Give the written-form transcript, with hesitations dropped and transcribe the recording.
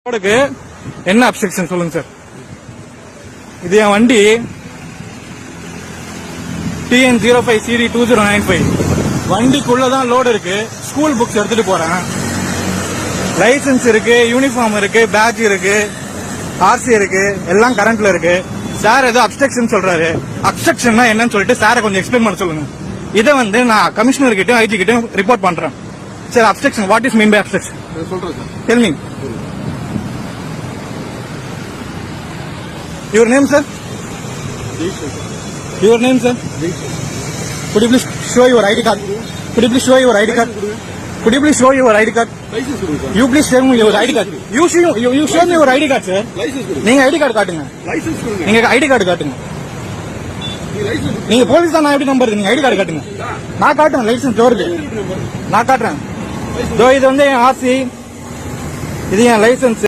ரோடுக்கு என்ன அப்ஸ்ட்ரக்ஷன் சொல்லுங்க சார். இது என் வண்டி TN05CD2095 வண்டிக்குள்ளதான் லோடு இருக்கு. ஸ்கூல் புக்ஸ் எடுத்துட்டு போறேன். லைசன்ஸ் இருக்கு, யூனிஃபார்ம் இருக்கு, பேட்ச் இருக்கு, RC இருக்கு, எல்லாம் கரண்ட்ல இருக்கு. சார் ஏதோ அப்ஸ்ட்ரக்ஷன் சொல்றாரு. அப்ஸ்ட்ரக்ஷன்னா என்னன்னு சொல்லிட்டு சாரை கொஞ்சம் எக்ஸ்பிளைன் பண்ண சொல்லுங்க. இதை நான் கமிஷனர் கிட்டயும் IG கிட்டயும் ரிப்போர்ட் பண்றேன். Sir abstraction, what is mean by abstraction? சொல்றேன் sir. Tell me. Your name, sir? Your name, sir? Could you please show your ID card? Could you please show your ID card? Could you please show your ID card? Licence கொடுங்க sir. You please show me your ID card. You show me your ID card, sir. Licence கொடுங்க. நீங்க ID card காட்டுங்க. Licence கொடுங்க. நீங்க ID card காட்டுங்க. Licence நீங்க police தான், நான் எப்படி நம்புறது? நீங்க ID card காட்டுங்க. நான் காட்டுறேன் லைசன்ஸ் டோருக்கு. நான் காட்டுறேன். இது என் RC, இது என் லைசன்ஸ்.